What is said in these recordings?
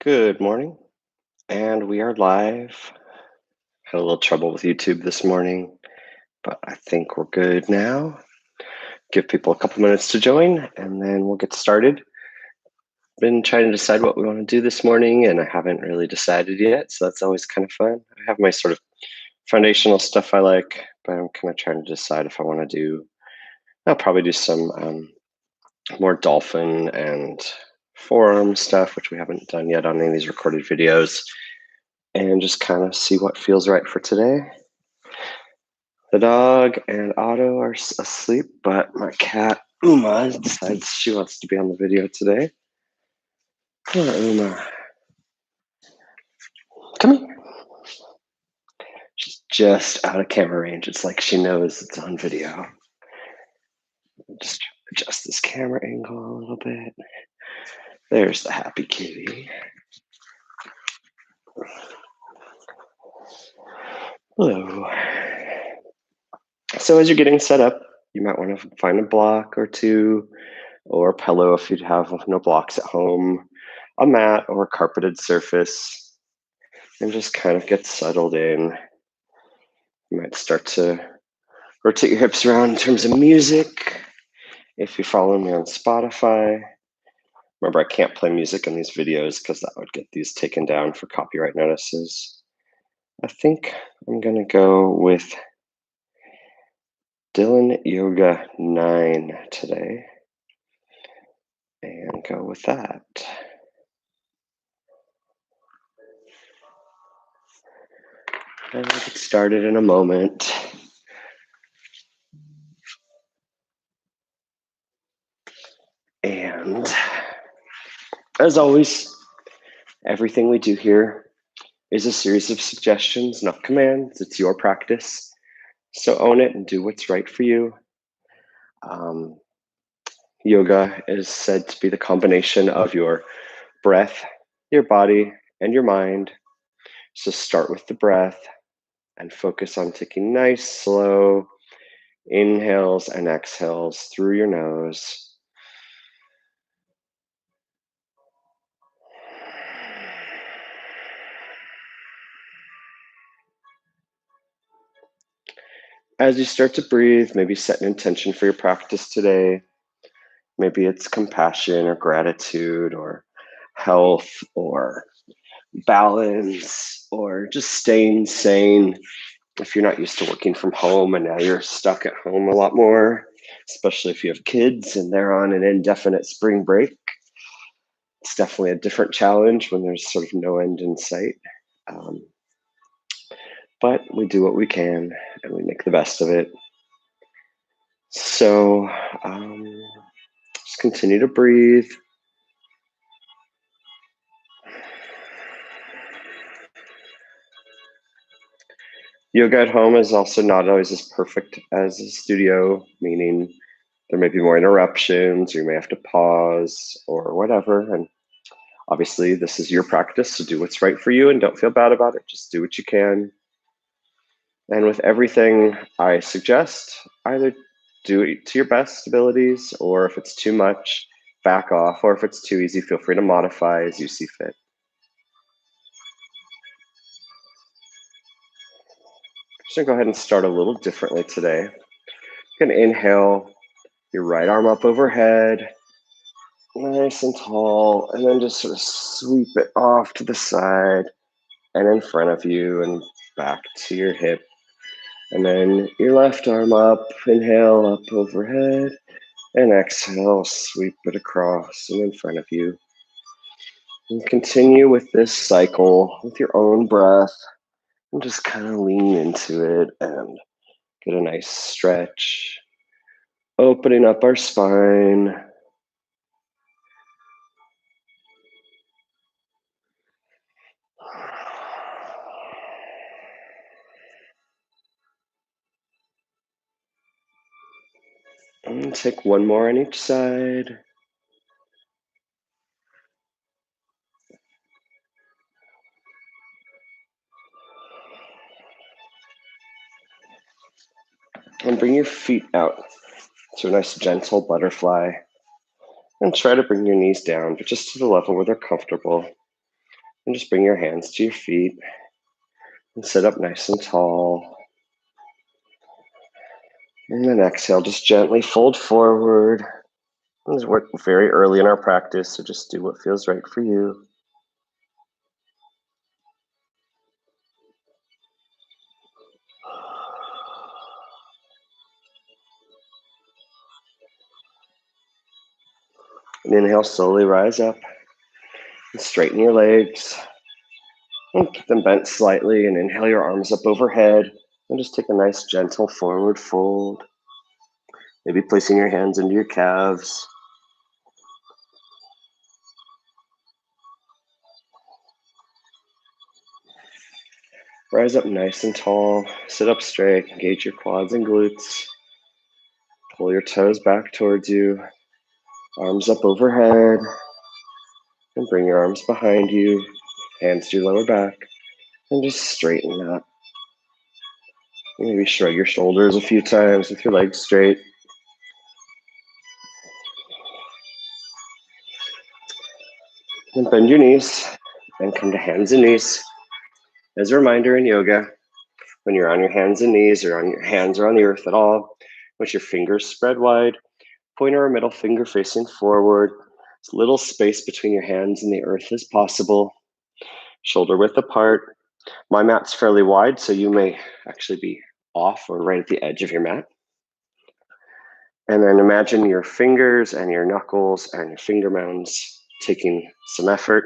Good morning, and we are live. Had a little trouble with YouTube this morning, but I think we're good now. Give people a couple minutes to join, and then we'll get started. Been trying to decide what we want to do this morning, and I haven't really decided yet, so that's always kind of fun. I have my sort of foundational stuff I like, but I'm kind of trying to decide if I want to do. I'll probably do some more dolphin and forearm stuff, which we haven't done yet on any of these recorded videos, and just kind of see what feels right for today. The dog and Otto are asleep, but my cat, Uma, decides she wants to be on the video today. Come on, Uma. Come here. She's just out of camera range. It's like she knows it's on video. Just adjust this camera angle a little bit. There's the happy kitty. Hello. So as you're getting set up, you might want to find a block or two, or a pillow if you have no blocks at home, a mat or a carpeted surface, and just kind of get settled in. You might start to rotate your hips around in terms of music. If you're following me on Spotify, remember I can't play music in these videos because that would get these taken down for copyright notices. I think I'm going to go with Dylan Yoga 9 today and go with that. And we'll get started in a moment. And as always, everything we do here is a series of suggestions, not commands. It's your practice. So own it and do what's right for you. Yoga is said to be the combination of your breath, your body, and your mind. So start with the breath and focus on taking nice, slow inhales and exhales through your nose. As you start to breathe, maybe set an intention for your practice today. Maybe it's compassion or gratitude or health or balance or just staying sane. If you're not used to working from home and now you're stuck at home a lot more, especially if you have kids and they're on an indefinite spring break, it's definitely a different challenge when there's sort of no end in sight. But we do what we can and we make the best of it. So just continue to breathe. Yoga at home is also not always as perfect as a studio, meaning there may be more interruptions, or you may have to pause or whatever. And obviously, this is your practice, so do what's right for you and don't feel bad about it. Just do what you can. And with everything I suggest, either do it to your best abilities, or if it's too much, back off, or if it's too easy, feel free to modify as you see fit. I'm just gonna go ahead and start a little differently today. You can inhale your right arm up overhead, nice and tall, and then just sort of sweep it off to the side and in front of you and back to your hip. And then your left arm up, inhale up overhead, and exhale, sweep it across and in front of you. And continue with this cycle with your own breath and just kind of lean into it and get a nice stretch, opening up our spine. And take one more on each side. And bring your feet out to a nice gentle butterfly. And try to bring your knees down, but just to the level where they're comfortable. And just bring your hands to your feet and sit up nice and tall. And then exhale, just gently fold forward. We're very early in our practice, so just do what feels right for you. And inhale, slowly rise up and straighten your legs. And keep them bent slightly, and inhale your arms up overhead. And just take a nice gentle forward fold. Maybe placing your hands into your calves. Rise up nice and tall. Sit up straight. Engage your quads and glutes. Pull your toes back towards you. Arms up overhead. And bring your arms behind you. Hands to your lower back. And just straighten up. Maybe shrug your shoulders a few times with your legs straight. And bend your knees and come to hands and knees. As a reminder in yoga, when you're on your hands and knees or on your hands or on the earth at all, with your fingers spread wide, pointer or middle finger facing forward, as little space between your hands and the earth as possible, shoulder width apart. My mat's fairly wide, so you may actually be off or right at the edge of your mat. And then imagine your fingers and your knuckles and your finger mounds taking some effort,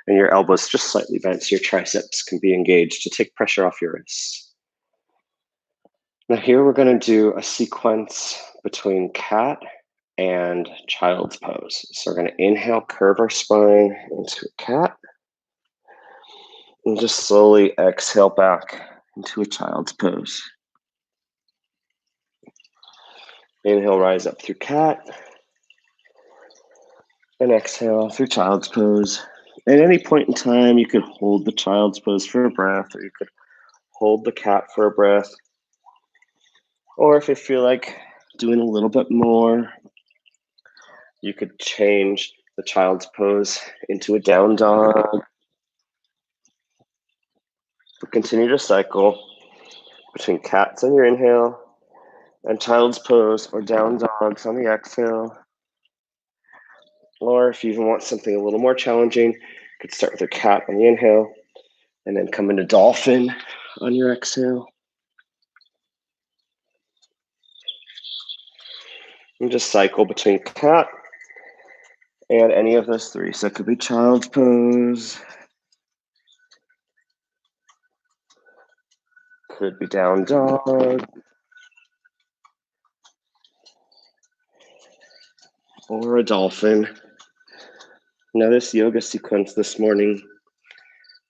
and your elbows just slightly bent so your triceps can be engaged to take pressure off your wrists. Now here we're going to do a sequence between cat and child's pose. So we're going to inhale, curve our spine into a cat, and just slowly exhale back into a child's pose. Inhale, rise up through cat, and exhale through child's pose. At any point in time, you could hold the child's pose for a breath, or you could hold the cat for a breath. Or if you feel like doing a little bit more, you could change the child's pose into a down dog. But continue to cycle between cats on your inhale and child's pose or down dogs on the exhale. Or if you even want something a little more challenging, you could start with a cat on the inhale and then come into dolphin on your exhale. And just cycle between cat and any of those three. So it could be child's pose, could be down dog, or a dolphin. Now this yoga sequence this morning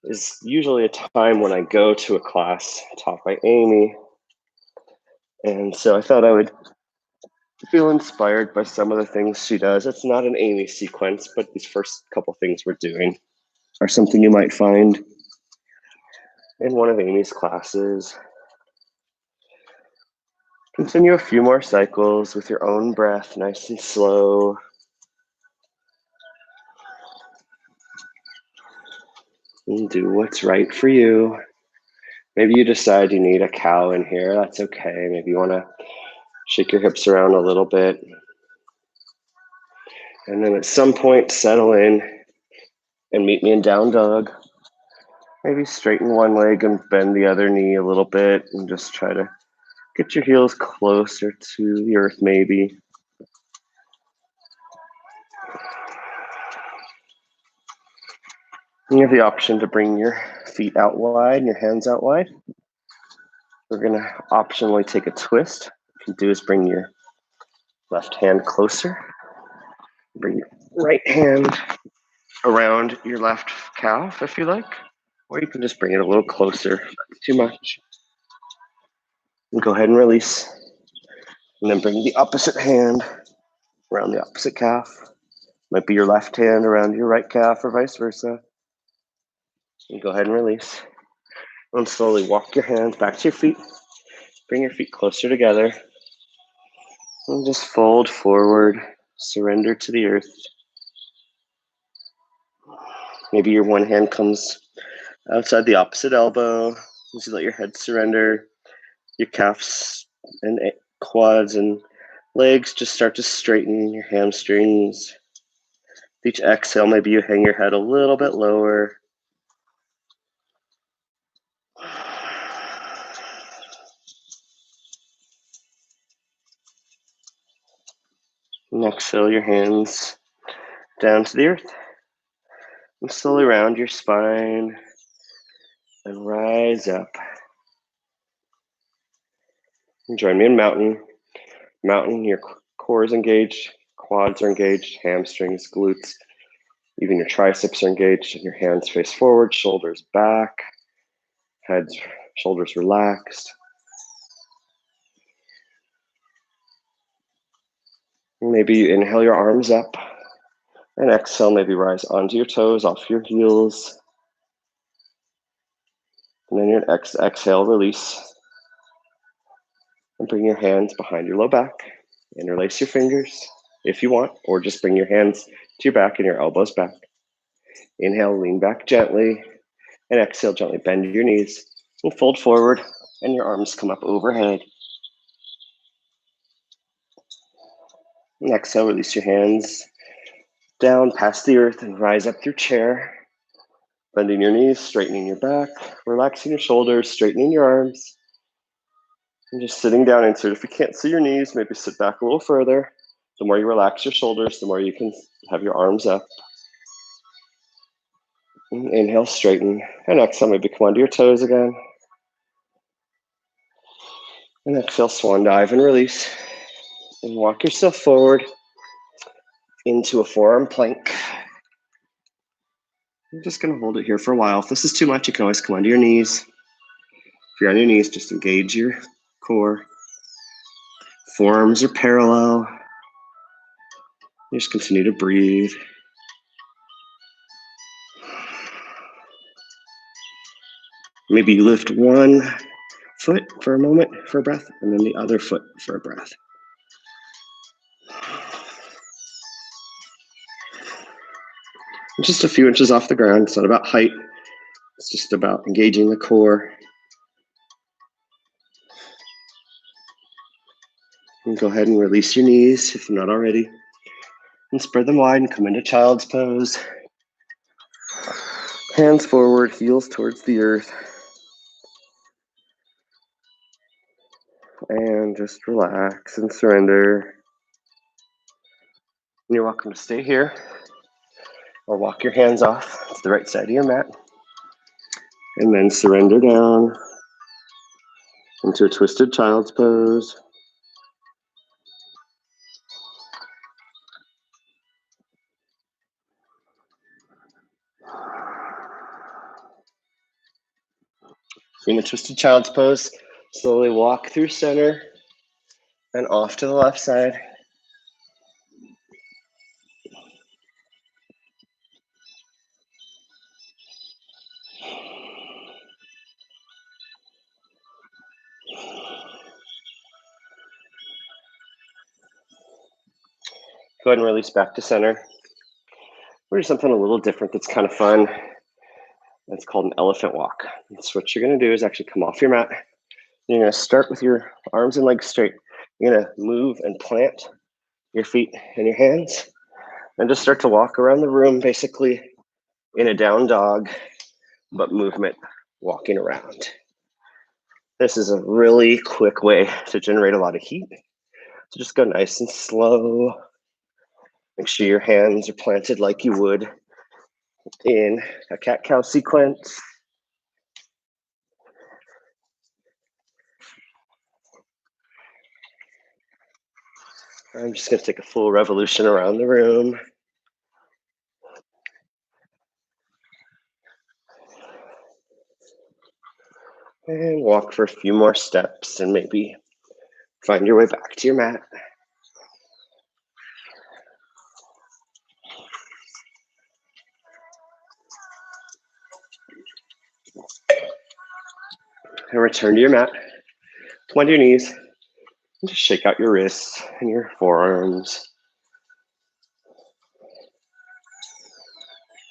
is usually a time when I go to a class taught by Amy. And so I thought I would feel inspired by some of the things she does. It's not an Amy sequence, but these first couple things we're doing are something you might find in one of Amy's classes. Continue a few more cycles with your own breath, nice and slow. And do what's right for you. Maybe you decide you need a cow in here. That's okay. Maybe you want to shake your hips around a little bit. And then at some point, settle in and meet me in down dog. Maybe straighten one leg and bend the other knee a little bit and just try to get your heels closer to the earth, maybe. You have the option to bring your feet out wide and your hands out wide. We're going to optionally take a twist. What you can do is bring your left hand closer. Bring your right hand around your left calf if you like. Or you can just bring it a little closer. Not too much. And go ahead and release. And then bring the opposite hand around the opposite calf. Might be your left hand around your right calf or vice versa. And go ahead and release. And slowly walk your hands back to your feet. Bring your feet closer together. And just fold forward. Surrender to the earth. Maybe your one hand comes outside the opposite elbow as you let your head surrender. Your calves and quads and legs just start to straighten, your hamstrings. With each exhale, maybe you hang your head a little bit lower. And exhale your hands down to the earth. And slowly round your spine and rise up. And join me in mountain. Mountain, your core is engaged, quads are engaged, hamstrings, glutes, even your triceps are engaged, and your hands face forward, shoulders back, heads, shoulders relaxed. Maybe you inhale your arms up, and exhale, maybe rise onto your toes, off your heels. And then your exhale, release. And bring your hands behind your low back. Interlace your fingers if you want, or just bring your hands to your back and your elbows back. Inhale, lean back gently, and exhale, gently bend your knees and fold forward, and your arms come up overhead. And exhale, release your hands down past the earth and rise up through chair. Bending your knees, straightening your back, relaxing your shoulders, straightening your arms. And just sitting down into it. If you can't see your knees, maybe sit back a little further. The more you relax your shoulders, the more you can have your arms up. And inhale, straighten. And exhale, maybe come onto your toes again. And exhale, swan dive and release. And walk yourself forward into a forearm plank. I'm just going to hold it here for a while. If this is too much, you can always come onto your knees. If you're on your knees, just engage your core. Forearms are parallel. You just continue to breathe. Maybe you lift one foot for a moment for a breath, and then the other foot for a breath. Just a few inches off the ground. It's not about height. It's just about engaging the core. And go ahead and release your knees if you're not already. And spread them wide and come into child's pose. Hands forward, heels towards the earth. And just relax and surrender. And you're welcome to stay here or walk your hands off to the right side of your mat. And then surrender down into a twisted child's pose. In a twisted child's pose, slowly walk through center and off to the left side. Go ahead and release back to center. We're doing something a little different that's kind of fun. It's called an elephant walk. And so what you're going to do is actually come off your mat. You're going to start with your arms and legs straight. You're going to move and plant your feet and your hands and just start to walk around the room, basically in a down dog, but movement, walking around. This is a really quick way to generate a lot of heat. So just go nice and slow. Make sure your hands are planted like you would in a cat-cow sequence. I'm just going to take a full revolution around the room. And walk for a few more steps and maybe find your way back to your mat. And return to your mat. Come onto your knees. And just shake out your wrists and your forearms.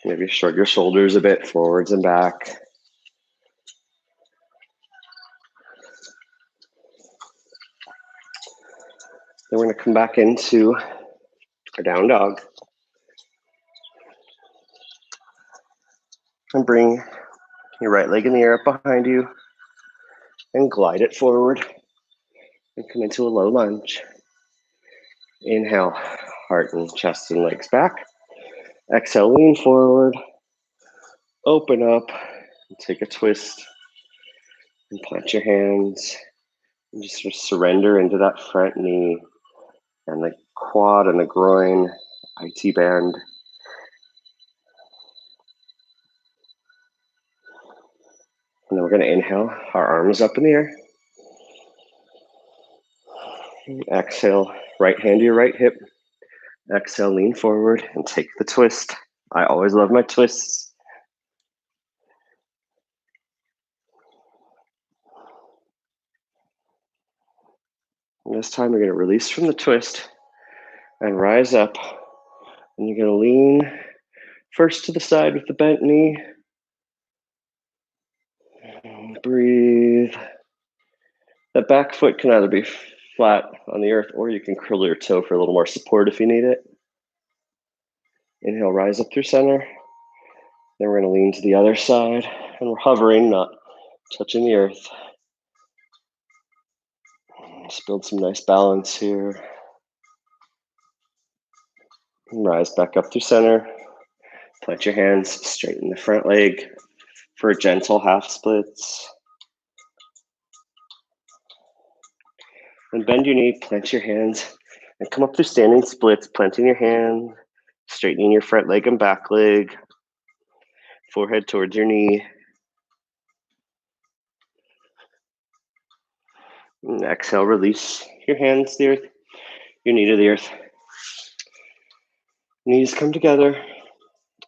Maybe shrug your shoulders a bit forwards and back. Then we're going to come back into our down dog. And bring your right leg in the air up behind you and glide it forward and come into a low lunge. Inhale, heart and chest and legs back. Exhale, lean forward, open up, and take a twist and plant your hands and just sort of surrender into that front knee and the quad and the groin, IT band. And then we're going to inhale, our arms up in the air. Exhale, right hand to your right hip. Exhale, lean forward and take the twist. I always love my twists. And this time you're going to release from the twist and rise up. And you're going to lean first to the side with the bent knee. And breathe. That back foot can either be flat on the earth or you can curl your toe for a little more support if you need it. Inhale, rise up through center. Then we're going to lean to the other side. And we're hovering, not touching the earth. Just build some nice balance here. And rise back up through center. Plant your hands, straighten the front leg for a gentle half splits. And bend your knee, plant your hands, and come up through standing splits, planting your hand, straightening your front leg and back leg, forehead towards your knee. And exhale, release your hands to the earth, your knee to the earth. Knees come together,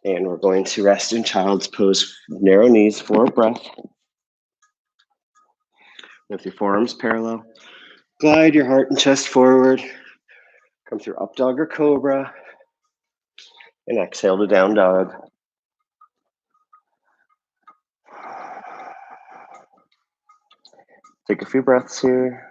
and we're going to rest in child's pose, narrow knees for a breath. With your forearms parallel, glide your heart and chest forward. Come through up dog or cobra. And exhale to down dog. Take a few breaths here.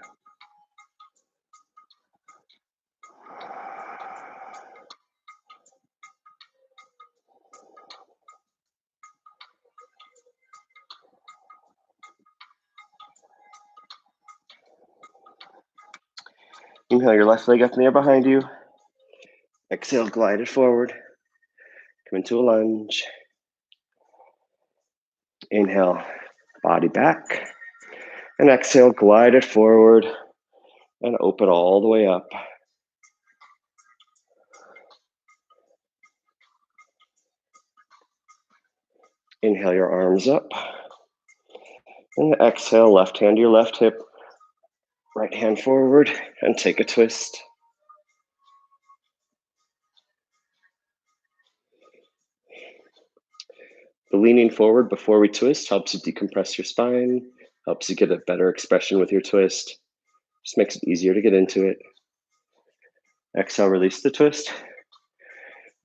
Inhale your left leg up in the air behind you. Exhale, glide it forward. Come into a lunge. Inhale, body back. And exhale, glide it forward and open all the way up. Inhale your arms up. And exhale, left hand to your left hip. Right hand forward and take a twist. The leaning forward before we twist helps you decompress your spine, helps you get a better expression with your twist. Just makes it easier to get into it. Exhale, release the twist.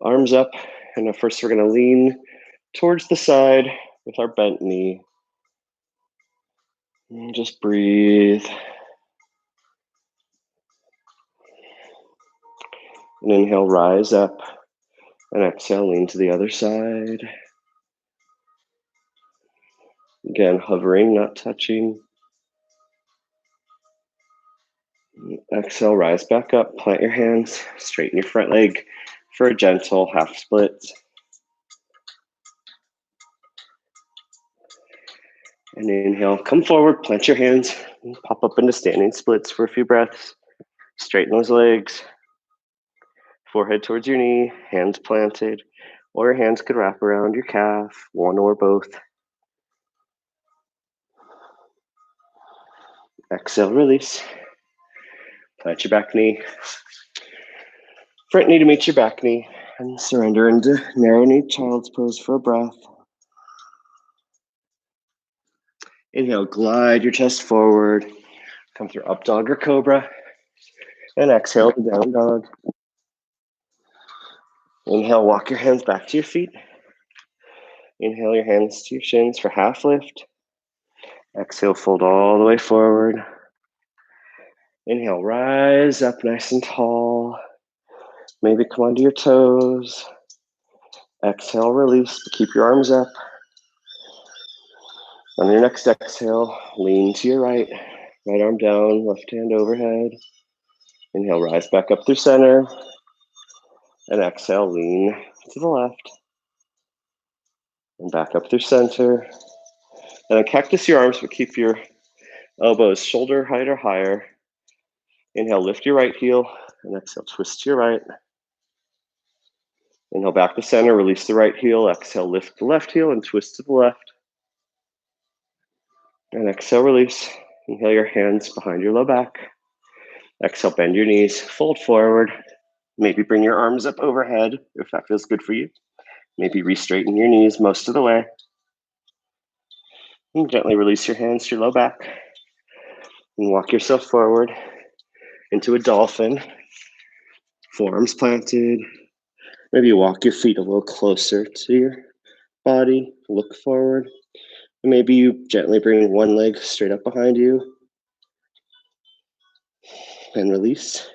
Arms up. And now first we're going to lean towards the side with our bent knee. And just breathe. And inhale, rise up. And exhale, lean to the other side. Again, hovering, not touching. Exhale, rise back up, plant your hands, straighten your front leg for a gentle half split. And inhale, come forward, plant your hands, and pop up into standing splits for a few breaths. Straighten those legs, forehead towards your knee, hands planted, or your hands could wrap around your calf, one or both. Exhale, release. Plant your back knee. Front knee to meet your back knee, and surrender into narrow knee child's pose for a breath. Inhale, glide your chest forward. Come through up dog or cobra. And exhale to down dog. Inhale, walk your hands back to your feet. Inhale your hands to your shins for half lift. Exhale, fold all the way forward. Inhale, rise up nice and tall. Maybe come onto your toes. Exhale, release, but keep your arms up. On your next exhale, lean to your right. Right arm down, left hand overhead. Inhale, rise back up through center. And exhale, lean to the left. And back up through center. And then cactus your arms, but keep your elbows shoulder height or higher. Inhale, lift your right heel. And exhale, twist to your right. Inhale, back to center, release the right heel. Exhale, lift the left heel and twist to the left. And exhale, release. Inhale your hands behind your low back. Exhale, bend your knees, fold forward. Maybe bring your arms up overhead if that feels good for you. Maybe re-straighten your knees most of the way. And gently release your hands to your low back. And walk yourself forward into a dolphin. Forearms planted. Maybe you walk your feet a little closer to your body. Look forward. And maybe you gently bring one leg straight up behind you. And release.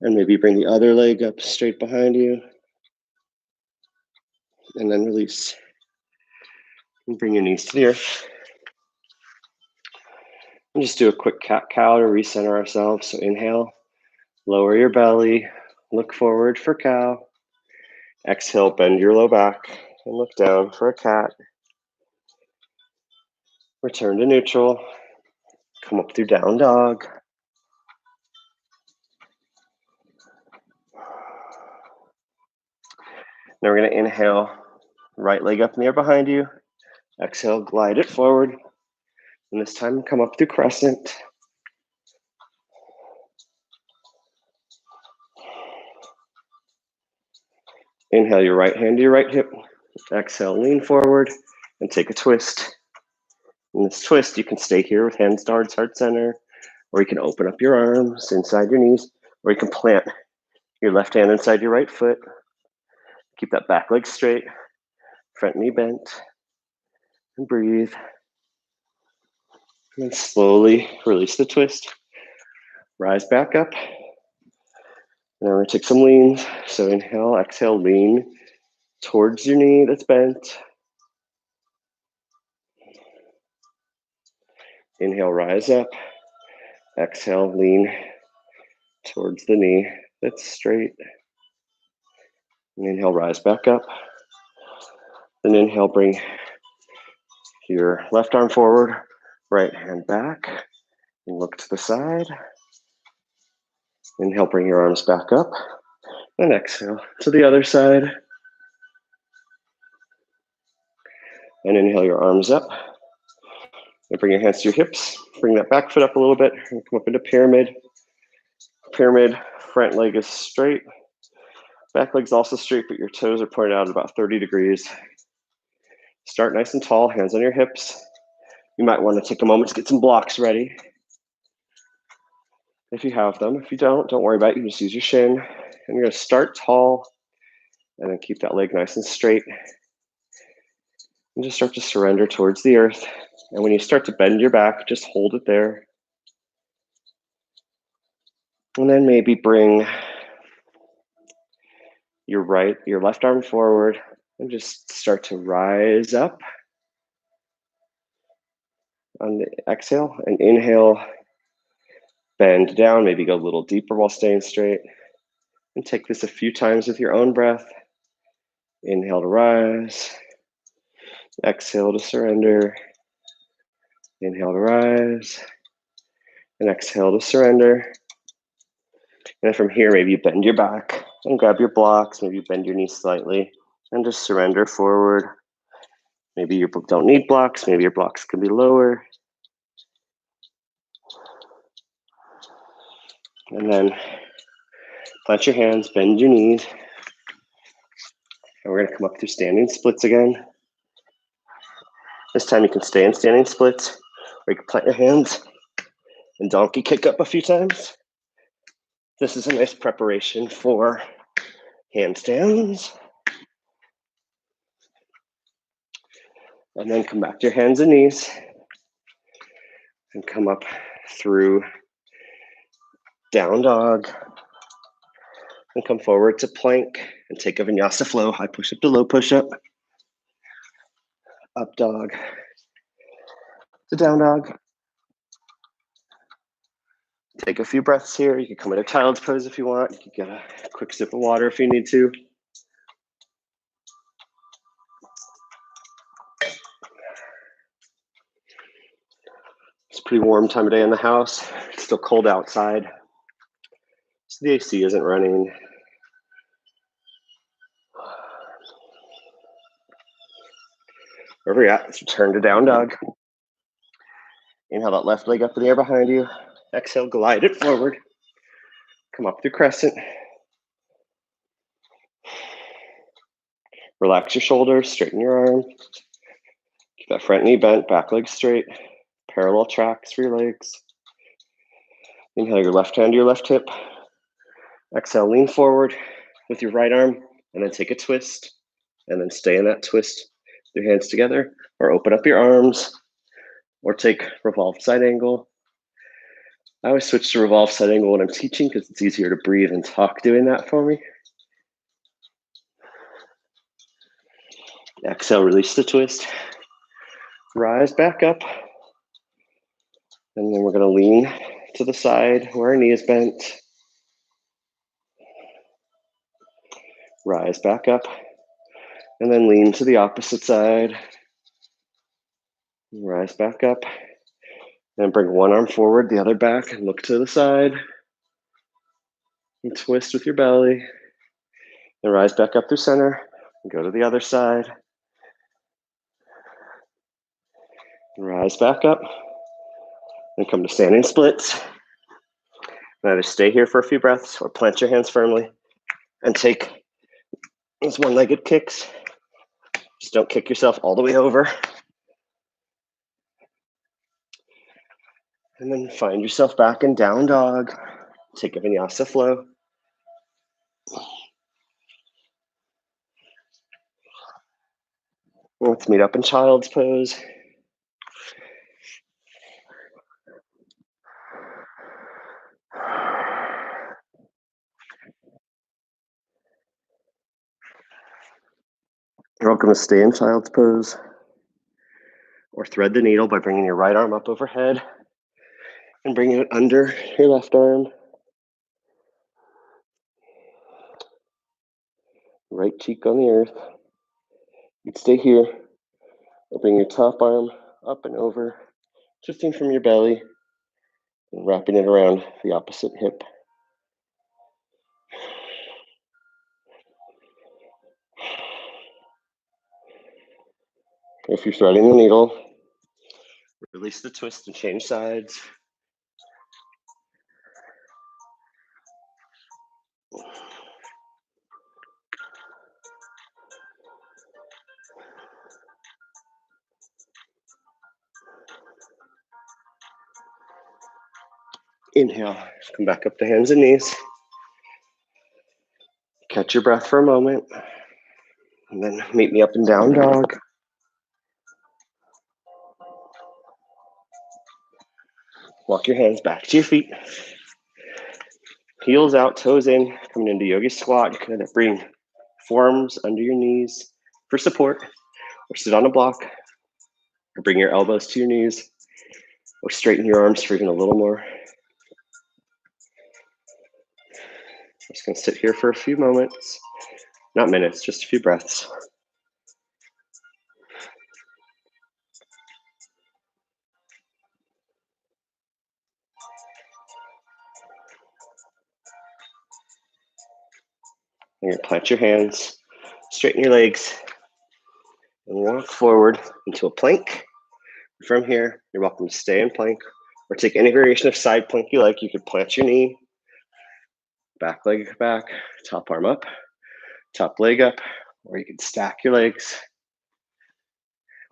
And maybe bring the other leg up straight behind you. And then release. And bring your knees to the earth. And just do a quick cat-cow to recenter ourselves. So inhale, lower your belly, look forward for cow. Exhale, bend your low back and look down for a cat. Return to neutral. Come up through down dog. Now we're going to inhale, right leg up in the air behind you. Exhale, glide it forward. And this time, come up through crescent. Inhale your right hand to your right hip. Exhale, lean forward and take a twist. In this twist, you can stay here with hands towards heart center, or you can open up your arms inside your knees, or you can plant your left hand inside your right foot. Keep that back leg straight, front knee bent, and breathe. And then slowly release the twist. Rise back up. Now we're going to take some leans. So inhale, exhale, lean towards your knee that's bent. Inhale, rise up. Exhale, lean towards the knee that's straight. And inhale, rise back up. Then inhale, bring your left arm forward, right hand back, and look to the side. Inhale, bring your arms back up, and exhale to the other side. And inhale your arms up. And bring your hands to your hips. Bring that back foot up a little bit, and come up into pyramid. Pyramid, front leg is straight. Back leg's also straight, but your toes are pointed out at about 30 degrees. Start nice and tall, hands on your hips. You might want to take a moment to get some blocks ready. If you have them. If you don't worry about it. You just use your shin. And you're going to start tall and then keep that leg nice and straight. And just start to surrender towards the earth. And when you start to bend your back, just hold it there. And then maybe bring your left arm forward and just start to rise up on the exhale, and inhale, bend down, maybe go a little deeper while staying straight. And take this a few times with your own breath. Inhale to rise. Exhale to surrender. Inhale to rise. And exhale to surrender. And from here, maybe you bend your back and grab your blocks. Maybe you bend your knees slightly and just surrender forward. Maybe you don't need blocks. Maybe your blocks can be lower. And then plant your hands, bend your knees. And we're going to come up through standing splits again. This time you can stay in standing splits, or you can plant your hands and donkey kick up a few times. This is a nice preparation for handstands. And then come back to your hands and knees and come up through down dog and come forward to plank and take a vinyasa flow, high push-up to low push-up, up dog to down dog. Take a few breaths here. You can come into child's pose if you want. You can get a quick sip of water if you need to. It's a pretty warm time of day in the house. It's still cold outside, so the AC isn't running. Wherever you're at, let's return to down dog. Inhale that left leg up in the air behind you. Exhale, glide it forward. Come up through crescent. Relax your shoulders, straighten your arm. Keep that front knee bent, back leg straight. Parallel tracks for your legs. Inhale your left hand to your left hip. Exhale, lean forward with your right arm, and then take a twist, and then stay in that twist with your hands together, or open up your arms, or take revolved side angle. I always switch to revolved side angle when I'm teaching because it's easier to breathe and talk doing that for me. Exhale, release the twist. Rise back up. And then we're going to lean to the side where our knee is bent. Rise back up. And then lean to the opposite side. Rise back up. And bring one arm forward, the other back, and look to the side. And twist with your belly. And rise back up through center. And go to the other side. And rise back up. And come to standing splits. And either stay here for a few breaths or plant your hands firmly and take those one-legged kicks. Just don't kick yourself all the way over. And then find yourself back in down dog. Take a vinyasa flow. Let's meet up in child's pose. You're welcome to stay in child's pose or thread the needle by bringing your right arm up overhead and bringing it under your left arm. Right cheek on the earth. You'd stay here or bring your top arm up and over, shifting from your belly and wrapping it around the opposite hip. If you're threading the needle, release the twist and change sides. Inhale, come back up to hands and knees. Catch your breath for a moment, and then meet me up in down dog. Walk your hands back to your feet. Heels out, toes in, coming into yogi squat. You can either bring forearms under your knees for support, or sit on a block, or bring your elbows to your knees, or straighten your arms for even a little more. I'm just going to sit here for a few moments, not minutes, just a few breaths. You're going to plant your hands, straighten your legs, and walk forward into a plank. From here, you're welcome to stay in plank or take any variation of side plank you like. You could plant your knee, back leg back, top arm up, top leg up, or you can stack your legs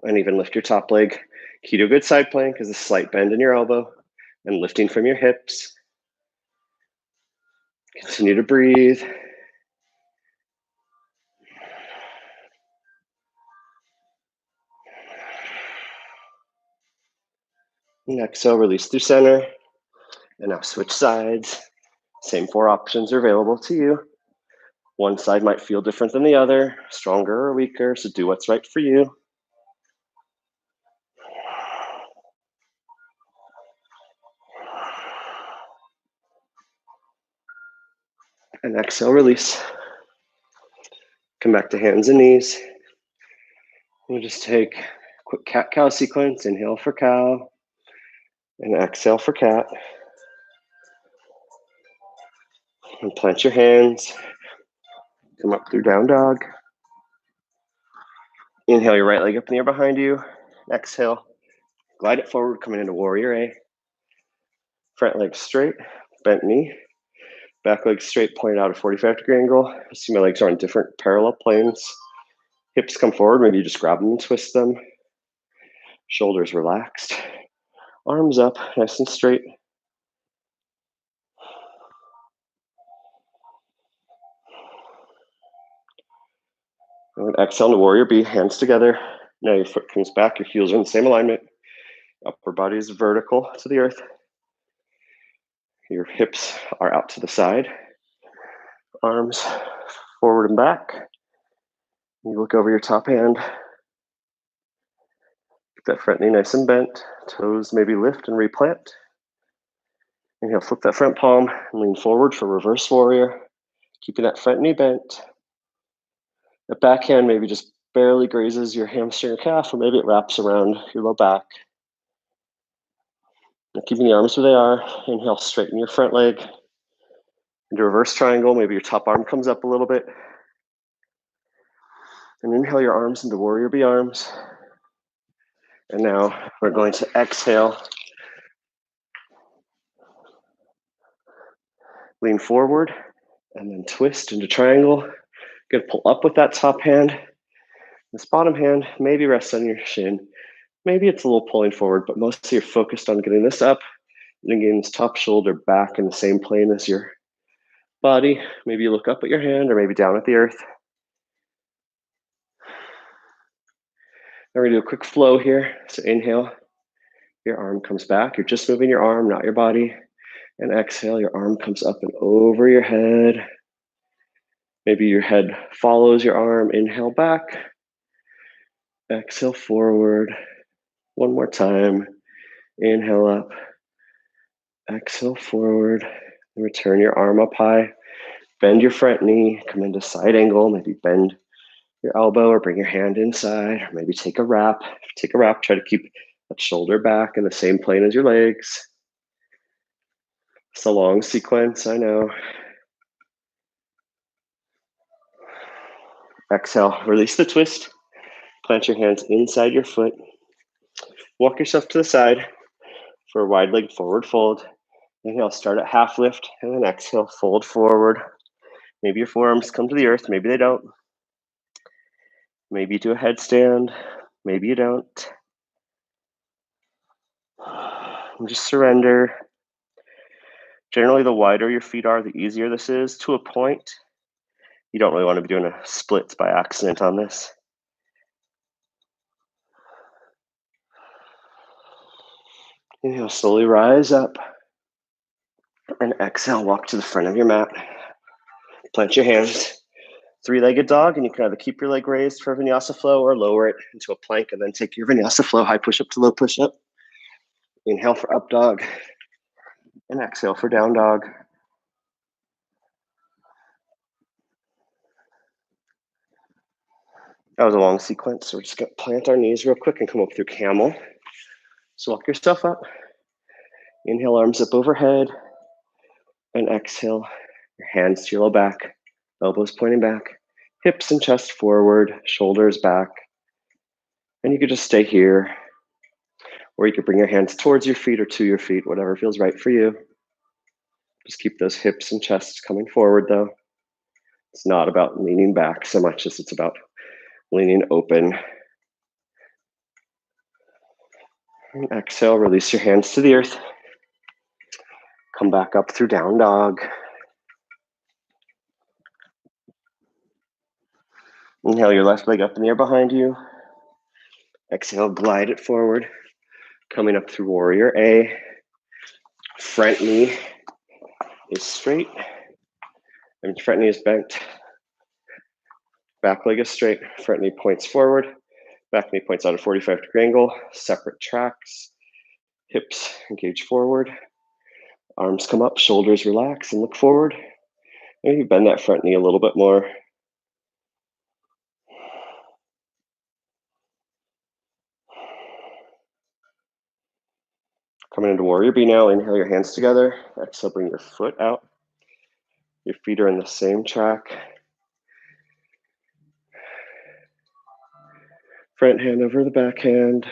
and even lift your top leg. Key to a good side plank is a slight bend in your elbow and lifting from your hips. Continue to breathe. And exhale, release through center. And now switch sides. Same 4 options are available to you. One side might feel different than the other, stronger or weaker, so do what's right for you. And exhale, release. Come back to hands and knees. We'll just take a quick cat-cow sequence. Inhale for cow, and exhale for cat. And plant your hands. Come up through down dog. Inhale your right leg up in the air behind you. Exhale, glide it forward, coming into warrior A. Front leg straight, bent knee. Back leg straight, pointed out a 45-degree angle. I see my legs are on different parallel planes. Hips come forward, maybe you just grab them and twist them. Shoulders relaxed. Arms up, nice and straight. And exhale to warrior B, hands together. Now your foot comes back, your heels are in the same alignment. Upper body is vertical to the earth. Your hips are out to the side. Arms forward and back. You look over your top hand. Keep that front knee nice and bent. Toes maybe lift and replant. Inhale, flip that front palm and lean forward for reverse warrior. Keeping that front knee bent. The back hand maybe just barely grazes your hamstring or calf, or maybe it wraps around your low back. Now keeping the arms where they are. Inhale, straighten your front leg. Into reverse triangle, maybe your top arm comes up a little bit. And inhale your arms into warrior B arms. And now we're going to exhale. Lean forward and then twist into triangle. Gonna pull up with that top hand. This bottom hand maybe rests on your shin. Maybe it's a little pulling forward, but mostly you're focused on getting this up and getting this top shoulder back in the same plane as your body. Maybe you look up at your hand or maybe down at the earth. Now we're gonna do a quick flow here. So inhale, your arm comes back. You're just moving your arm, not your body. And exhale, your arm comes up and over your head. Maybe your head follows your arm. Inhale back. Exhale forward. One more time. Inhale up. Exhale forward. Return your arm up high. Bend your front knee. Come into side angle. Maybe bend your elbow or bring your hand inside. Or maybe take a wrap. Take a wrap. Try to keep that shoulder back in the same plane as your legs. It's a long sequence, I know. Exhale. Release the twist. Plant your hands inside your foot. Walk yourself to the side for a wide leg forward fold. Inhale, start at half lift, and then exhale, fold forward. Maybe your forearms come to the earth, maybe they don't. Maybe you do a headstand, maybe you don't. And just surrender. Generally, the wider your feet are, the easier this is to a point. You don't really want to be doing a splits by accident on this. Inhale, slowly rise up. And exhale, walk to the front of your mat. Plant your hands. Three-legged dog, and you can either keep your leg raised for Vinyasa flow or lower it into a plank and then take your Vinyasa flow, high push-up to low push-up. Inhale for up dog and exhale for down dog. That was a long sequence, so we're just gonna plant our knees real quick and come up through camel. So walk yourself up. Inhale, arms up overhead, and exhale, your hands to your low back, elbows pointing back, hips and chest forward, shoulders back. And you could just stay here, or you could bring your hands towards your feet or to your feet, whatever feels right for you. Just keep those hips and chests coming forward though. It's not about leaning back so much as it's about leaning open. And exhale, release your hands to the earth. Come back up through down dog. Inhale your left leg up in the air behind you. Exhale, glide it forward. Coming up through warrior A. Front knee is straight and front knee is bent. Back leg is straight, front knee points forward, back knee points out a 45-degree angle, separate tracks, hips engage forward, arms come up, shoulders relax and look forward. Maybe bend that front knee a little bit more. Coming into warrior B now, inhale your hands together, exhale, bring your foot out. Your feet are in the same track. Front hand over the back hand.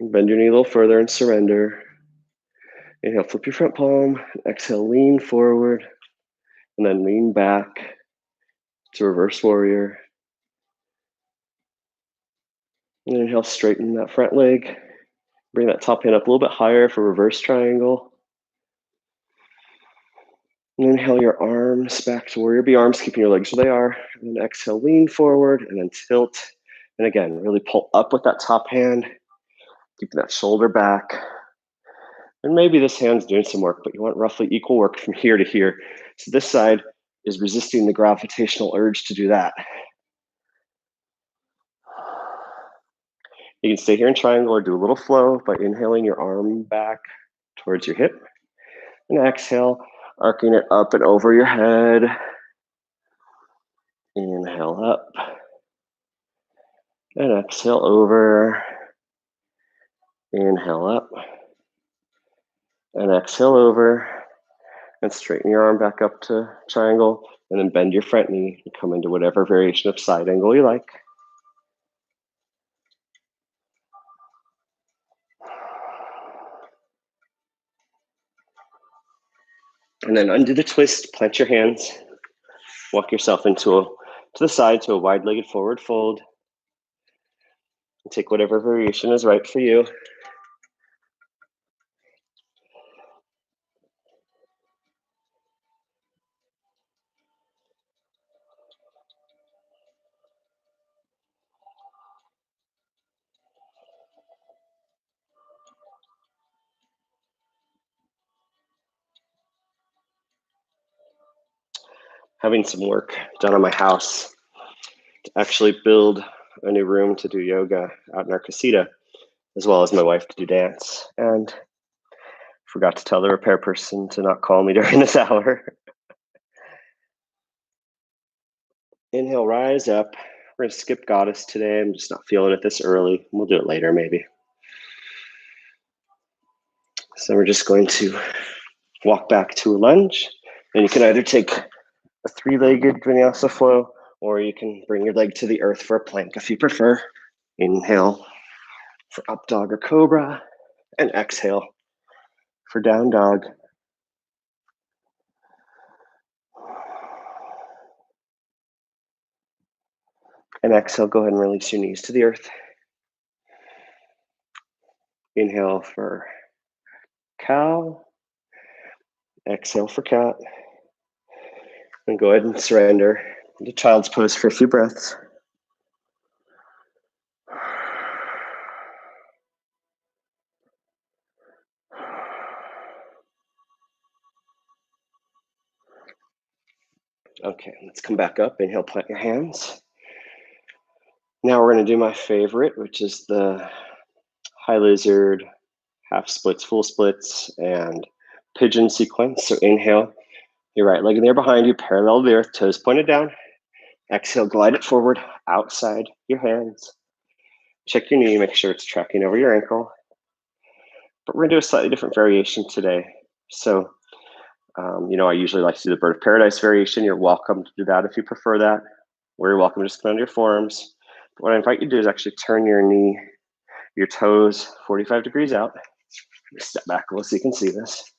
Bend your knee a little further and surrender. Inhale, flip your front palm. Exhale, lean forward. And then lean back to reverse warrior. And inhale, straighten that front leg. Bring that top hand up a little bit higher for reverse triangle. And inhale your arms back to warrior B, arms keeping your legs where they are. And then exhale, lean forward and then tilt. And again, really pull up with that top hand, keeping that shoulder back. And maybe this hand's doing some work, but you want roughly equal work from here to here. So this side is resisting the gravitational urge to do that. You can stay here in triangle or do a little flow by inhaling your arm back towards your hip. And exhale, arcing it up and over your head. Inhale up. And exhale over. Inhale up. And exhale over. And straighten your arm back up to triangle. And then bend your front knee and come into whatever variation of side angle you like. And then undo the twist, plant your hands. Walk yourself to the side to a wide-legged forward fold. And take whatever variation is right for you. Having some work done on my house to actually build a new room to do yoga out in our casita, as well as my wife to do dance. And forgot to tell the repair person to not call me during this hour. Inhale, rise up. We're gonna skip goddess today. I'm just not feeling it this early. We'll do it later maybe. So we're just going to walk back to a lunge. And you can either take a three-legged vinyasa flow, or you can bring your leg to the earth for a plank if you prefer. Inhale for up dog or cobra, and exhale for down dog. And exhale, go ahead and release your knees to the earth. Inhale for cow. Exhale for cat. And go ahead and surrender into child's pose for a few breaths. Okay, let's come back up. Inhale, plant your hands. Now we're going to do my favorite, which is the high lizard, half splits, full splits, and pigeon sequence. So inhale, your right leg in there behind you, parallel to the earth, toes pointed down. Exhale, glide it forward, outside your hands. Check your knee, make sure it's tracking over your ankle. But we're gonna do a slightly different variation today. So, I usually like to do the bird of paradise variation. You're welcome to do that if you prefer that. Or you're welcome to just come under your forearms. But what I invite you to do is actually turn your knee, your toes 45 degrees out. Step back a little so you can see this.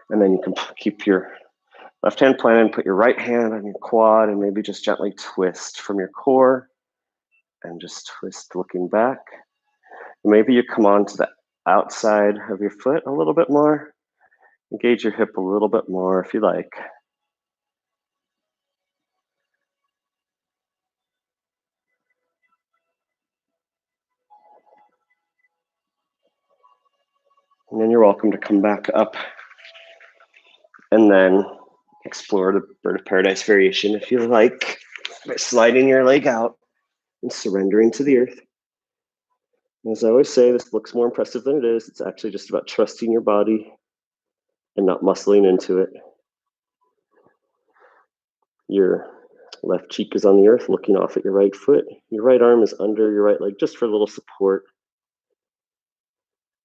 And then you can keep your left hand planted and put your right hand on your quad and maybe just gently twist from your core and just twist looking back. Maybe you come on to the outside of your foot a little bit more. Engage your hip a little bit more if you like. And then you're welcome to come back up and then explore the bird of paradise variation if you like, by sliding your leg out and surrendering to the earth. As I always say, this looks more impressive than it is. It's actually just about trusting your body and not muscling into it. Your left cheek is on the earth, looking off at your right foot. Your right arm is under your right leg, just for a little support.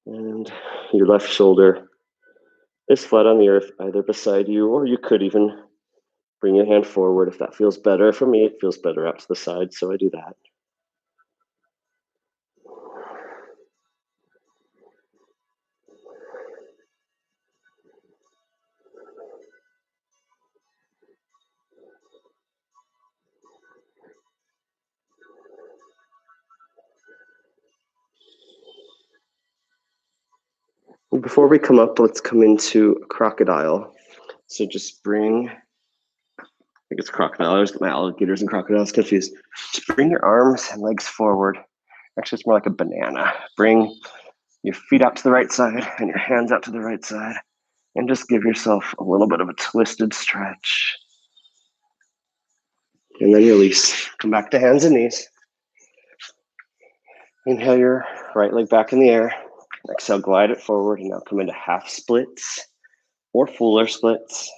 And your left shoulder is flat on the earth, either beside you, or you could even bring your hand forward if that feels better. For me, it feels better out to the side, so I do that. Before we come up, let's come into a crocodile. So just bring, I think it's crocodile. I always get my alligators and crocodiles confused. Just bring your arms and legs forward. Actually, it's more like a banana. Bring your feet out to the right side and your hands out to the right side. And just give yourself a little bit of a twisted stretch. And then release. Come back to hands and knees. Inhale your right leg back in the air. Exhale, glide it forward, and now come into half splits or fuller splits.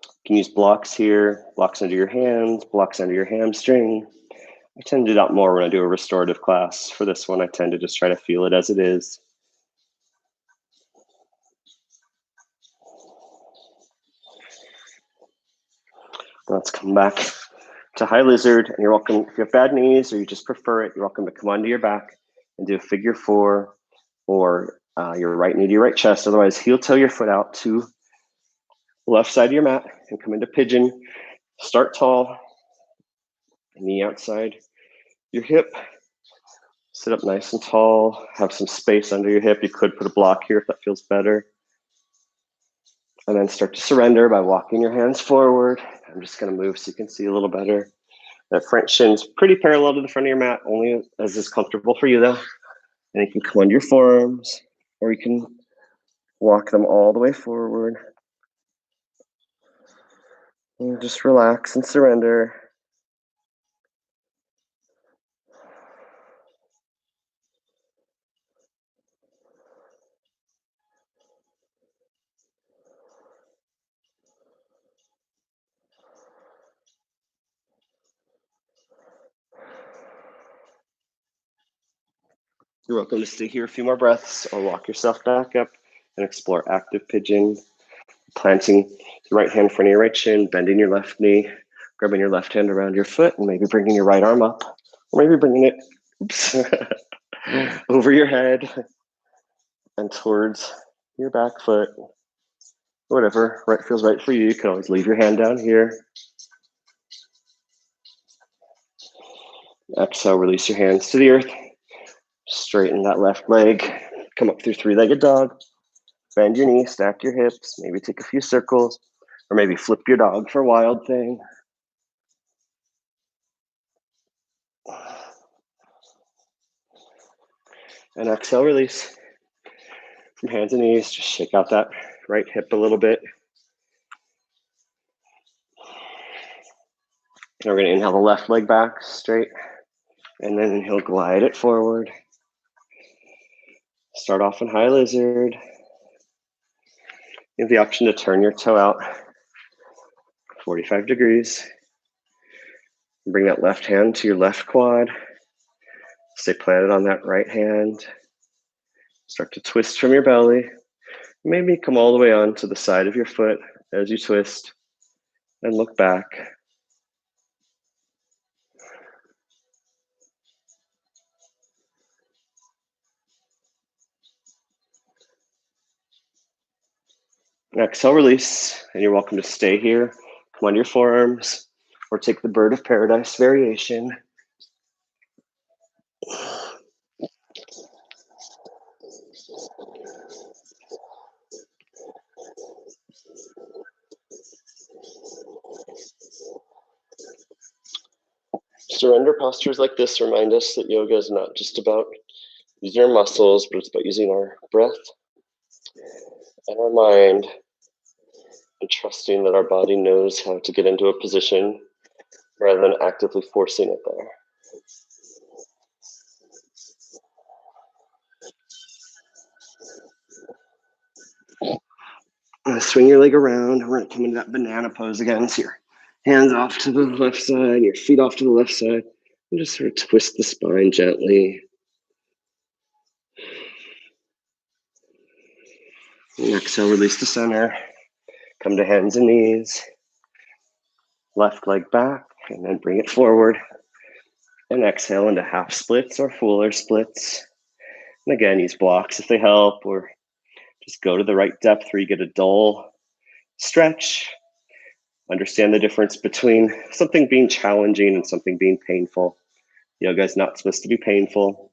You can use blocks here, blocks under your hands, blocks under your hamstring. I tend to do that more when I do a restorative class. For this one, I tend to just try to feel it as it is. Let's come back to high lizard, and you're welcome, if you have bad knees or you just prefer it, you're welcome to come onto your back and do a figure 4 or your right knee to your right chest. Otherwise, heel toe your foot out to the left side of your mat and come into pigeon. Start tall, knee outside your hip. Sit up nice and tall, have some space under your hip. You could put a block here if that feels better. And then start to surrender by walking your hands forward. I'm just gonna move so you can see a little better. That front shin's pretty parallel to the front of your mat, only as is comfortable for you though. And you can come under your forearms, or you can walk them all the way forward. And just relax and surrender. You're welcome to stay here a few more breaths or walk yourself back up and explore active pigeon. Planting your right hand in front of your right shin, bending your left knee, grabbing your left hand around your foot, and maybe bringing your right arm up, or maybe bringing it over your head and towards your back foot. Whatever right feels right for you. You can always leave your hand down here. Exhale, release your hands to the earth. Straighten that left leg. Come up through three-legged dog. Bend your knee, stack your hips, maybe take a few circles, or maybe flip your dog for a wild thing. And exhale, release. From hands and knees, just shake out that right hip a little bit. And we're going to inhale the left leg back straight, and then inhale, glide it forward. Start off in high lizard. You have the option to turn your toe out 45 degrees. Bring that left hand to your left quad. Stay planted on that right hand. Start to twist from your belly. Maybe come all the way on to the side of your foot as you twist and look back. Exhale, release, and you're welcome to stay here. Come on your forearms, or take the bird of paradise variation. surrender postures like this remind us that yoga is not just about using our muscles, but it's about using our breath and our mind and trusting that our body knows how to get into a position rather than actively forcing it there. Swing your leg around. We're going to come into that banana pose again. So your hands off to the left side, your feet off to the left side. And just sort of twist the spine gently. And exhale, release to center. Come to hands and knees. Left leg back, and then bring it forward. And exhale into half splits or fuller splits. And again, use blocks if they help, or just go to the right depth where you get a dull stretch. Understand the difference between something being challenging and something being painful. Yoga is not supposed to be painful.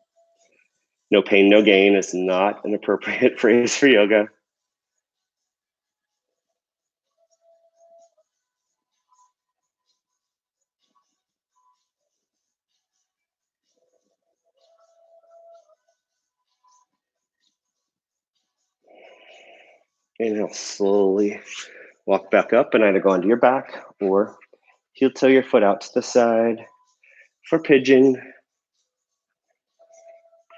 No pain, no gain is not an appropriate phrase for yoga. Inhale, slowly walk back up and either go onto your back or heel toe your foot out to the side for pigeon.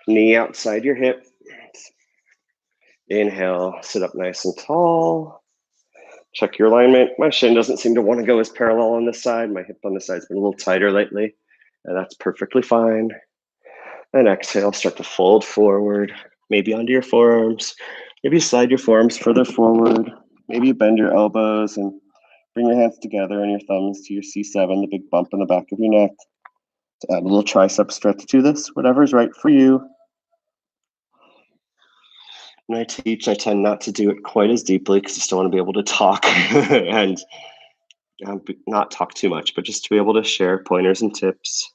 Knee outside your hip. Inhale, sit up nice and tall. Check your alignment. My shin doesn't seem to want to go as parallel on this side. My hip on this side's been a little tighter lately, and that's perfectly fine. And exhale, start to fold forward, maybe onto your forearms. Maybe slide your forearms further forward. Maybe you bend your elbows and bring your hands together and your thumbs to your C7, the big bump in the back of your neck. To add a little tricep stretch to this, whatever's right for you. When I teach, I tend not to do it quite as deeply because I still want to be able to talk and not talk too much, but just to be able to share pointers and tips.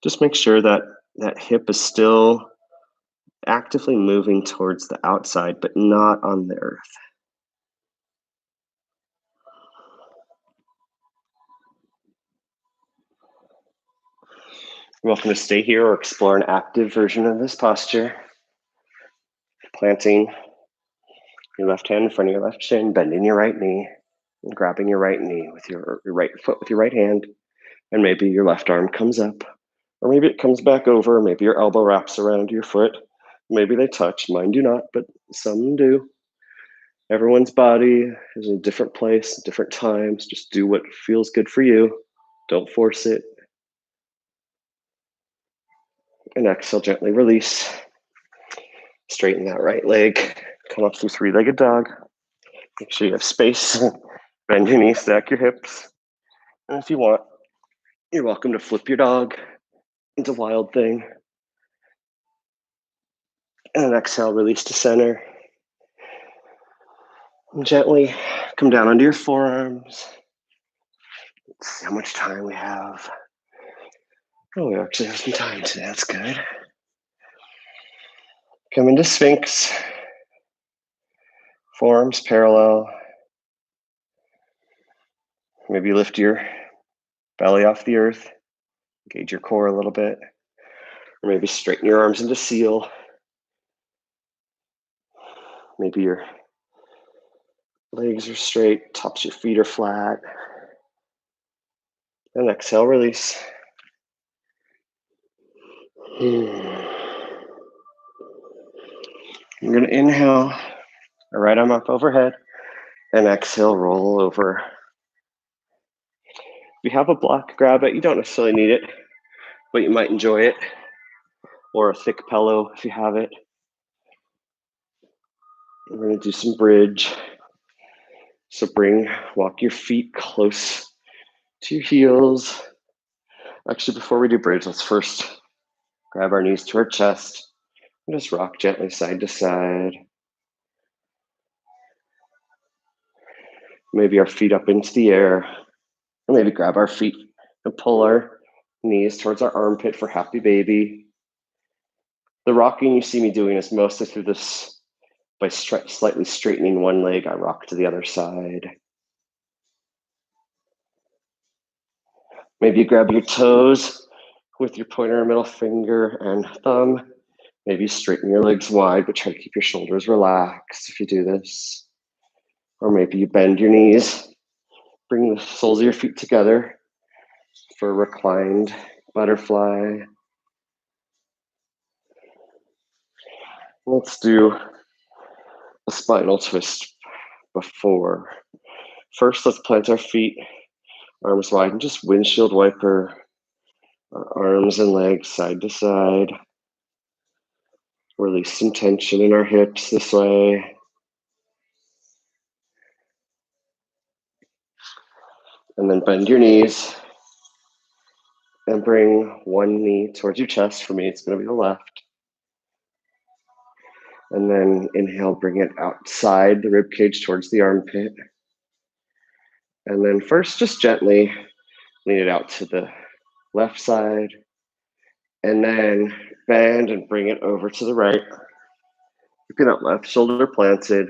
Just make sure that that hip is still actively moving towards the outside, but not on the earth. You're welcome to stay here or explore an active version of this posture. Planting your left hand in front of your left shin, bending your right knee, and grabbing your right knee with your right foot with your right hand. And maybe your left arm comes up, or maybe it comes back over. Maybe your elbow wraps around your foot. Maybe they touch. Mine do not, but some do. Everyone's body is in a different place, different times. Just do what feels good for you. Don't force it. And exhale, gently release. Straighten that right leg. Come up to three-legged dog. Make sure you have space. Bend your knees, stack your hips. And if you want, you're welcome to flip your dog into wild thing. And then exhale, release to center. And gently come down onto your forearms. Let's see how much time we have. Oh, we actually have some time today. That's good. Come into Sphinx. Forearms parallel. Maybe lift your belly off the earth. Engage your core a little bit. Or maybe straighten your arms into seal. Maybe your legs are straight, tops of your feet are flat. And exhale, release. You're going to inhale, right arm up overhead, and exhale, roll over. If you have a block, grab it. You don't necessarily need it, but you might enjoy it. Or a thick pillow if you have it. We're going to do some bridge. So walk your feet close to your heels. Actually, before we do bridge, let's first grab our knees to our chest and just rock gently side to side. Maybe our feet up into the air. Or maybe grab our feet and pull our knees towards our armpit for happy baby. The rocking you see me doing is mostly through this by slightly straightening one leg. I rock to the other side. Maybe you grab your toes with your pointer and middle finger and thumb. Maybe straighten your legs wide, but try to keep your shoulders relaxed if you do this. Or maybe you bend your knees, bring the soles of your feet together for a reclined butterfly. Let's do a spinal twist before. First, let's plant our feet, arms wide, and just windshield wiper our arms and legs side to side. Release some tension in our hips this way. And then bend your knees and bring one knee towards your chest. For me, it's going to be the left. And then inhale, bring it outside the rib cage towards the armpit. And then first, just gently lean it out to the left side. And then bend and bring it over to the right. Keeping that left shoulder planted.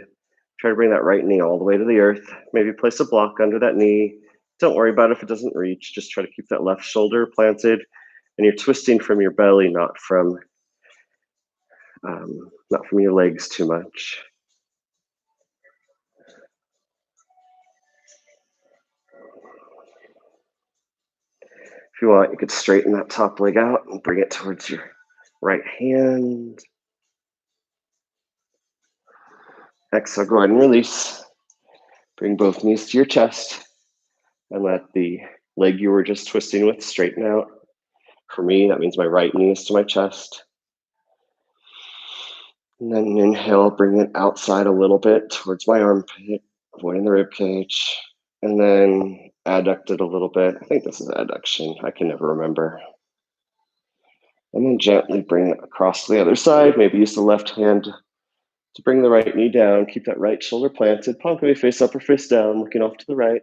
Try to bring that right knee all the way to the earth. Maybe place a block under that knee. Don't worry about it if it doesn't reach. Just try to keep that left shoulder planted. And you're twisting from your belly, not from your legs too much. If you want, you could straighten that top leg out and bring it towards your right hand. Exhale, go ahead and release. Bring both knees to your chest and let the leg you were just twisting with straighten out. For me, that means my right knee is to my chest. And then inhale, bring it outside a little bit towards my armpit, avoiding the rib cage. And then adduct it a little bit. I think this is adduction. I can never remember. And then gently bring it across to the other side. Maybe use the left hand to bring the right knee down. Keep that right shoulder planted. Palm can be face up or face down, looking off to the right.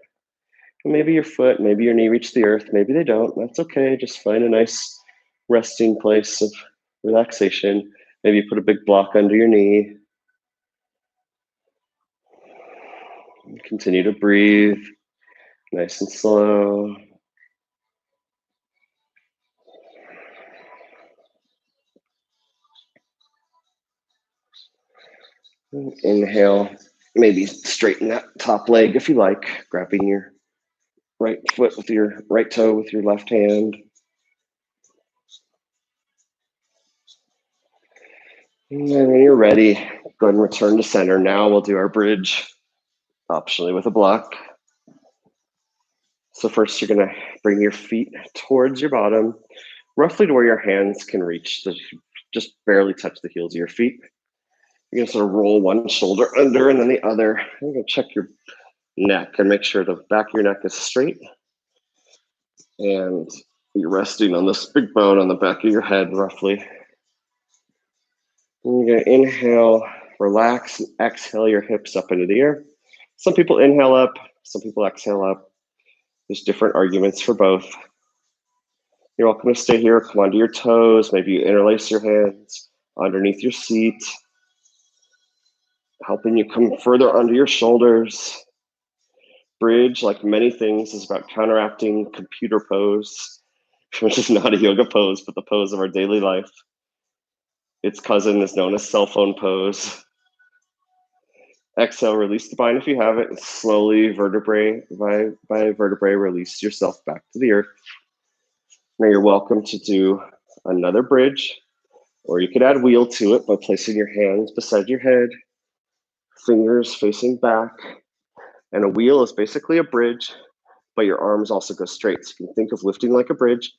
And maybe your foot, maybe your knee reach the earth. Maybe they don't. That's okay. Just find a nice resting place of relaxation. Maybe you put a big block under your knee. Continue to breathe, nice and slow. Inhale, maybe straighten that top leg if you like, grabbing your right foot with your right toe with your left hand. And then when you're ready, go ahead and return to center. Now we'll do our bridge, optionally with a block. So first you're gonna bring your feet towards your bottom, roughly to where your hands can reach, just barely touch the heels of your feet. You're gonna sort of roll one shoulder under and then the other. You're gonna check your neck and make sure the back of your neck is straight. And you're resting on this big bone on the back of your head, roughly. And you're gonna inhale, relax, and exhale your hips up into the air. Some people inhale up, some people exhale up. There's different arguments for both. You're welcome to stay here, come onto your toes, maybe you interlace your hands underneath your seat, helping you come further under your shoulders. Bridge, like many things, is about counteracting computer pose, which is not a yoga pose, but the pose of our daily life. Its cousin is known as cell phone pose. Exhale, release the bind if you have it, and slowly, vertebrae by vertebrae, release yourself back to the earth. Now you're welcome to do another bridge, or you could add wheel to it by placing your hands beside your head, fingers facing back. And a wheel is basically a bridge, but your arms also go straight. So you can think of lifting like a bridge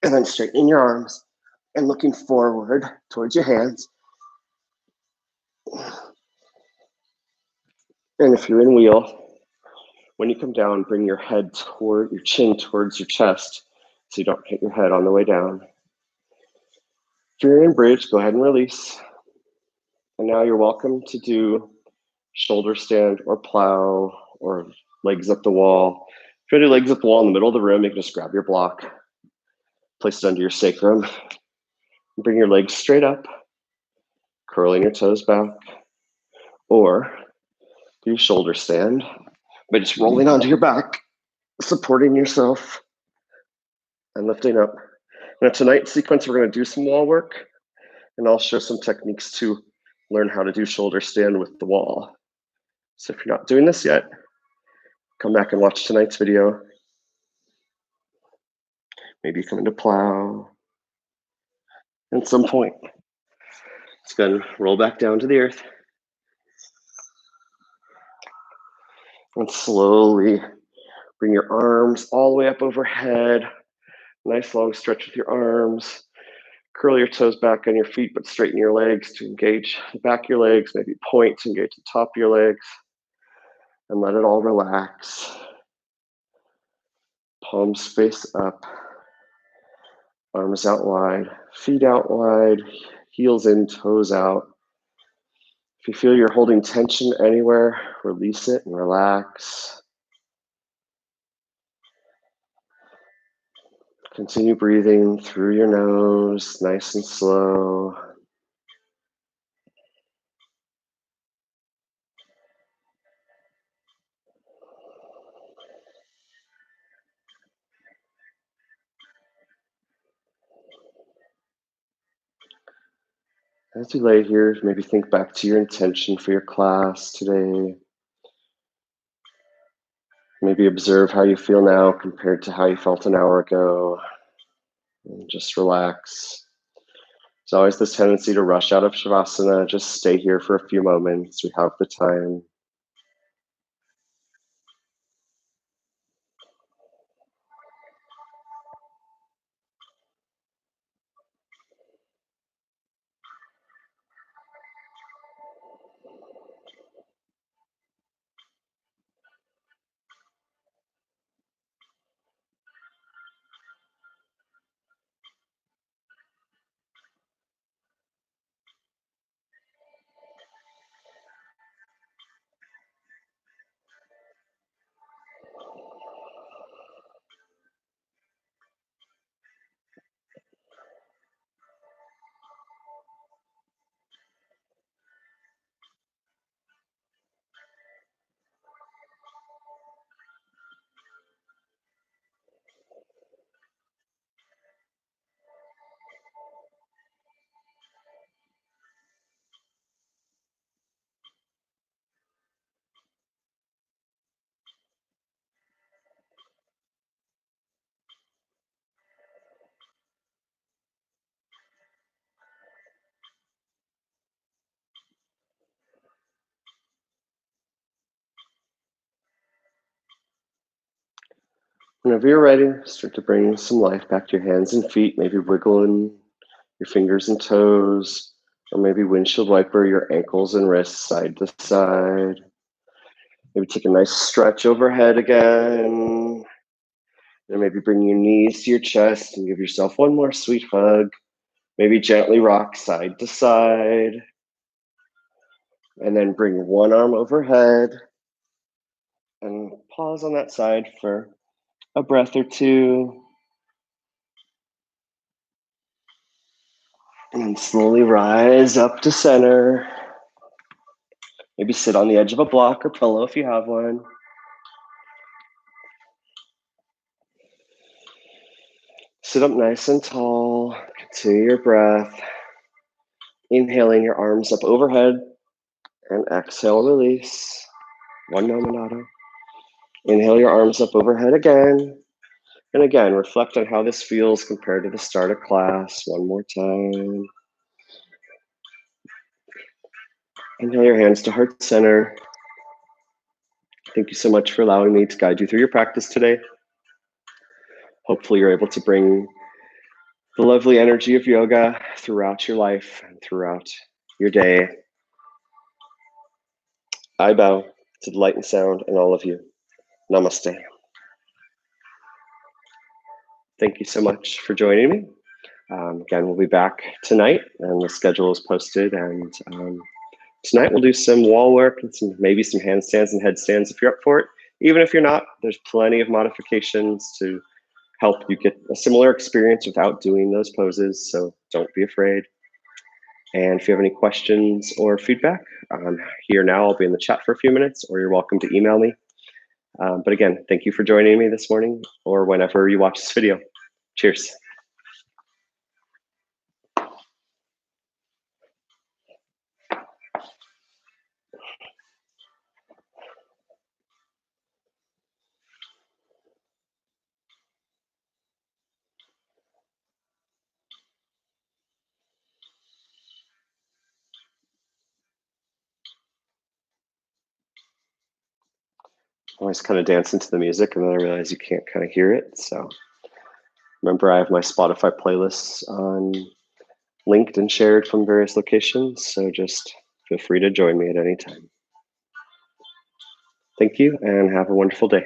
and then straightening your arms and looking forward towards your hands. And if you're in wheel, when you come down, bring your head toward your chin towards your chest so you don't hit your head on the way down. If you're in bridge, go ahead and release. And now you're welcome to do shoulder stand or plow or legs up the wall. If you do legs up the wall in the middle of the room, you can just grab your block, place it under your sacrum, and bring your legs straight up, curling your toes back, or do shoulder stand by just rolling onto your back, supporting yourself and lifting up. Now tonight's sequence, we're going to do some wall work, and I'll show some techniques to learn how to do shoulder stand with the wall. So if you're not doing this yet, come back and watch tonight's video. Maybe come into plow. At some point, it's going to roll back down to the earth. And slowly bring your arms all the way up overhead. Nice long stretch with your arms. Curl your toes back on your feet, but straighten your legs to engage the back of your legs. Maybe point to engage the top of your legs. And let it all relax. Palms face up. Arms out wide. Feet out wide. Heels in, toes out. If you feel you're holding tension anywhere, release it and relax. Continue breathing through your nose, nice and slow. As you lay here, maybe think back to your intention for your class today. Maybe observe how you feel now compared to how you felt an hour ago. And just relax. There's always this tendency to rush out of Shavasana. Just stay here for a few moments. We have the time. Whenever you're ready, start to bring some life back to your hands and feet. Maybe wiggling your fingers and toes, or maybe windshield wiper your ankles and wrists side to side. Maybe take a nice stretch overhead again. And maybe bring your knees to your chest and give yourself one more sweet hug. Maybe gently rock side to side. And then bring one arm overhead and pause on that side for a breath or two. And then slowly rise up to center. Maybe sit on the edge of a block or pillow if you have one. Sit up nice and tall. Continue your breath. Inhaling your arms up overhead and exhale, release. One nominato. Inhale your arms up overhead again. And again, reflect on how this feels compared to the start of class. One more time. Inhale your hands to heart center. Thank you so much for allowing me to guide you through your practice today. Hopefully you're able to bring the lovely energy of yoga throughout your life and throughout your day. I bow to the light and sound and all of you. Namaste. Thank you so much for joining me. Again, we'll be back tonight, and the schedule is posted. And tonight we'll do some wall work and maybe some handstands and headstands if you're up for it. Even if you're not, there's plenty of modifications to help you get a similar experience without doing those poses. So don't be afraid. And if you have any questions or feedback, I'm here now. I'll be in the chat for a few minutes, or you're welcome to email me. But again, thank you for joining me this morning or whenever you watch this video. Cheers. I always kind of dance into the music, and then I realize you can't kind of hear it. So remember, I have my Spotify playlists on linked and shared from various locations. So just feel free to join me at any time. Thank you and have a wonderful day.